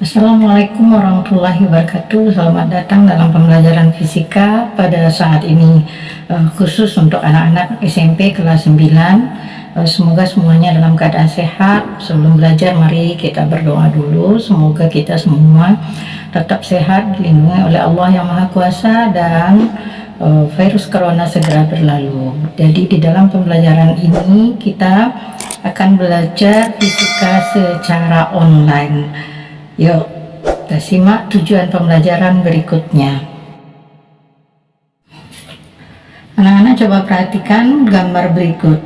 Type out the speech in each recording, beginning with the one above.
Assalamualaikum warahmatullahi wabarakatuh. Selamat datang dalam pembelajaran fisika pada saat ini, khusus untuk anak-anak SMP kelas 9. Semoga semuanya dalam keadaan sehat. Sebelum belajar, mari kita berdoa dulu. Semoga kita semua tetap sehat, dilindungi oleh Allah yang Maha Kuasa, dan virus corona segera berlalu. Jadi di dalam pembelajaran ini kita akan belajar fisika secara online. Yuk, kita simak tujuan pembelajaran berikutnya. Anak-anak coba perhatikan gambar berikut.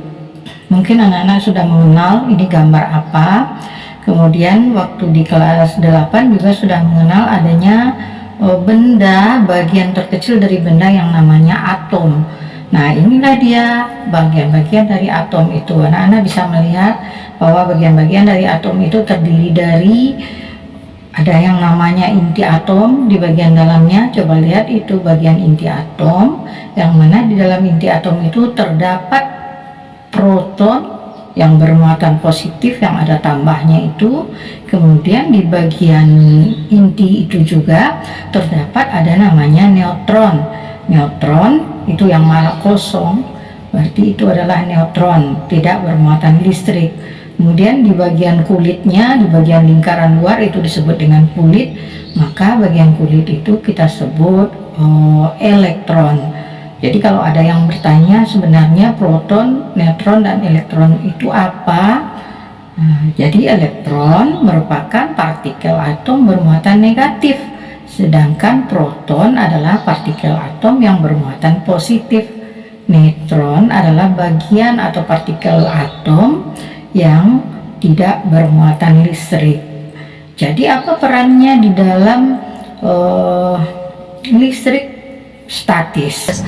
Mungkin anak-anak sudah mengenal ini gambar apa. Kemudian waktu di kelas 8 juga sudah mengenal adanya benda, bagian terkecil dari benda yang namanya atom. Nah, inilah dia bagian-bagian dari atom itu. Anak-anak bisa melihat bahwa bagian-bagian dari atom itu terdiri dari ada yang namanya inti atom di bagian dalamnya. Coba lihat, itu bagian inti atom, yang mana di dalam inti atom itu terdapat proton yang bermuatan positif yang ada tambahnya itu. Kemudian di bagian inti itu juga terdapat ada namanya neutron. Neutron itu yang malah kosong, berarti itu adalah neutron, tidak bermuatan listrik. Kemudian di bagian kulitnya, di bagian lingkaran luar itu disebut dengan kulit, maka bagian kulit itu kita sebut elektron. Jadi kalau ada yang bertanya sebenarnya proton, neutron, dan elektron itu apa? Jadi elektron merupakan partikel atom bermuatan negatif, sedangkan proton adalah partikel atom yang bermuatan positif. Neutron adalah bagian atau partikel atom yang tidak bermuatan listrik. Jadi apa perannya di dalam listrik statis?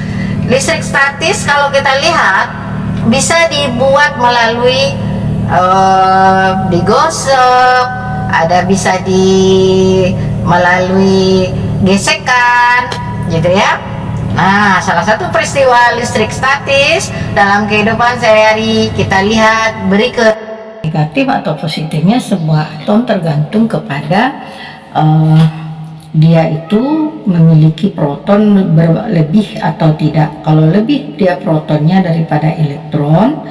Listrik statis kalau kita lihat bisa dibuat melalui digosok, ada bisa melalui gesekan, gitu ya. Nah, salah satu peristiwa listrik statis dalam kehidupan sehari-hari kita lihat berikut. Negatif atau positifnya sebuah atom tergantung kepada dia itu memiliki proton lebih atau tidak. Kalau lebih dia protonnya daripada elektron,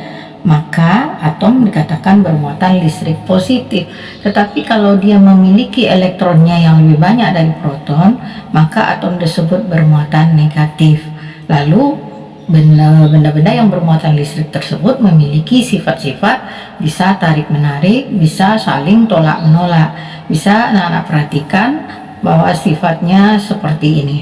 maka atom dikatakan bermuatan listrik positif. Tetapi kalau dia memiliki elektronnya yang lebih banyak dari proton, maka atom tersebut bermuatan negatif. Lalu benda-benda yang bermuatan listrik tersebut memiliki sifat-sifat bisa tarik-menarik, bisa saling tolak-menolak. Bisa anak-anak perhatikan bahwa sifatnya seperti ini.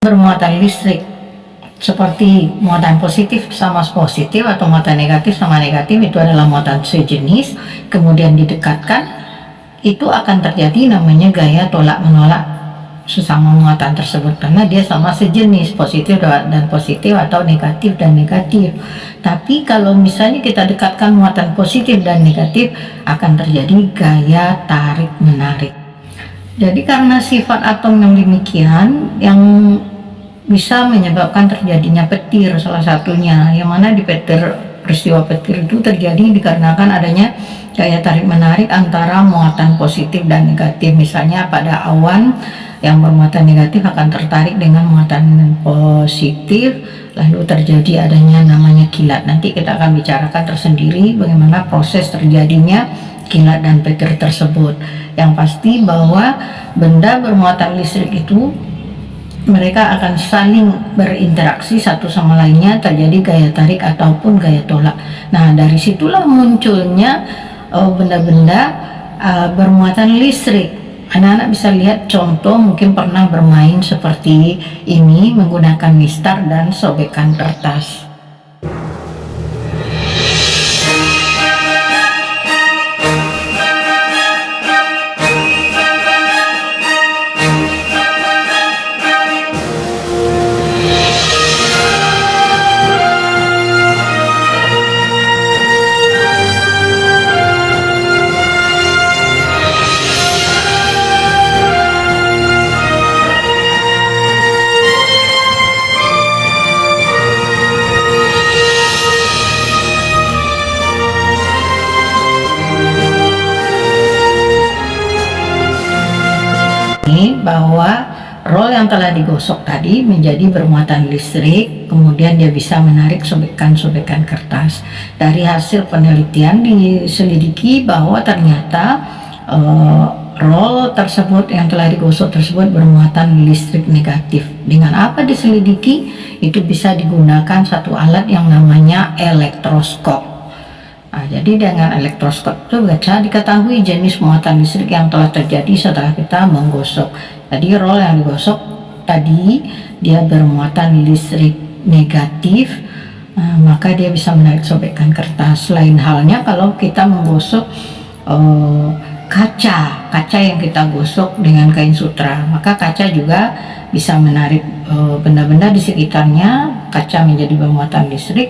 Bermuatan listrik seperti muatan positif sama positif atau muatan negatif sama negatif itu adalah muatan sejenis, kemudian didekatkan, itu akan terjadi namanya gaya tolak menolak sesama muatan tersebut karena dia sama sejenis, positif dan positif atau negatif dan negatif. Tapi kalau misalnya kita dekatkan muatan positif dan negatif, akan terjadi gaya tarik menarik. Jadi karena sifat atom yang demikian yang bisa menyebabkan terjadinya petir, salah satunya yang mana di peristiwa petir itu terjadi dikarenakan adanya gaya tarik menarik antara muatan positif dan negatif. Misalnya pada awan yang bermuatan negatif akan tertarik dengan muatan positif, lalu terjadi adanya namanya kilat. Nanti kita akan bicarakan tersendiri bagaimana proses terjadinya kilat dan petir tersebut. Yang pasti bahwa benda bermuatan listrik itu mereka akan saling berinteraksi satu sama lainnya, terjadi gaya tarik ataupun gaya tolak. Nah, dari situlah munculnya benda-benda bermuatan listrik. Anak-anak bisa lihat contoh, mungkin pernah bermain seperti ini menggunakan mistar dan sobekan kertas. sini bahwa roll yang telah digosok tadi menjadi bermuatan listrik, kemudian dia bisa menarik sobekan-sobekan kertas. Dari hasil penelitian diselidiki bahwa ternyata roll tersebut yang telah digosok tersebut bermuatan listrik negatif. Dengan apa diselidiki? Itu bisa digunakan satu alat yang namanya elektroskop. Nah, jadi dengan elektroskop itu bisa diketahui jenis muatan listrik yang telah terjadi setelah kita menggosok. Jadi roll yang digosok tadi dia bermuatan listrik negatif, maka dia bisa menarik sobekan kertas. Lain halnya kalau kita menggosok kaca yang kita gosok dengan kain sutra, maka kaca juga bisa menarik benda-benda di sekitarnya. Kaca menjadi bermuatan listrik,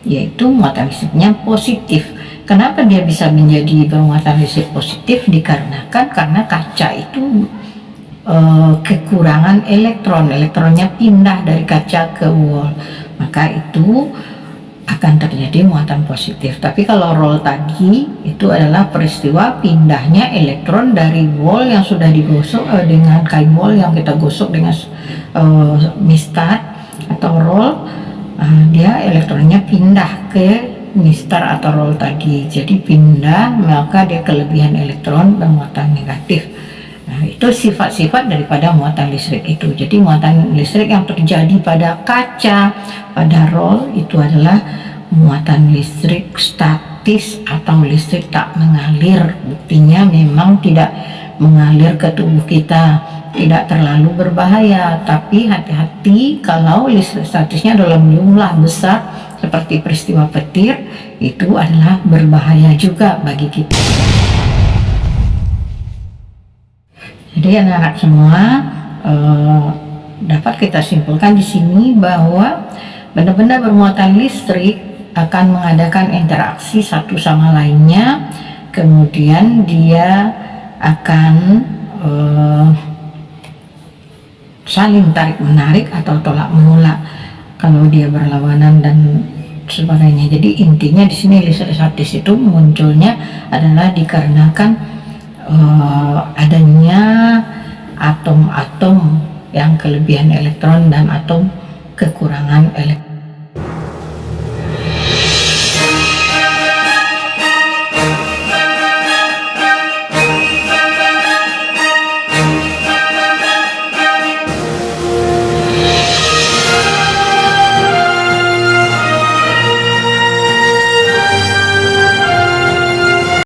yaitu muatan listriknya positif. Kenapa dia bisa menjadi bermuatan listrik positif? Dikarenakan karena kaca itu kekurangan elektronnya pindah dari kaca ke wall, maka itu akan terjadi muatan positif. Tapi kalau roll tadi itu adalah peristiwa pindahnya elektron dari wall yang sudah digosok dengan kain wall yang kita gosok dengan mistar atau roll, dia elektronnya pindah ke mistar atau roll tadi. Jadi pindah, maka dia kelebihan elektron bermuatan negatif. Nah, itu sifat-sifat daripada muatan listrik itu. Jadi muatan listrik yang terjadi pada kaca, pada roll itu adalah muatan listrik statis atau listrik tak mengalir. Buktinya memang tidak mengalir ke tubuh kita, tidak terlalu berbahaya. Tapi hati-hati kalau listrik statisnya dalam jumlah besar seperti peristiwa petir, itu adalah berbahaya juga bagi kita. Jadi anak-anak semua, dapat kita simpulkan di sini bahwa benda-benda bermuatan listrik akan mengadakan interaksi satu sama lainnya, kemudian dia akan saling tarik menarik atau tolak menolak kalau dia berlawanan dan sebagainya. Jadi intinya di sini listrik statis itu munculnya adalah dikarenakan adanya atom-atom yang kelebihan elektron dan atom kekurangan elektron.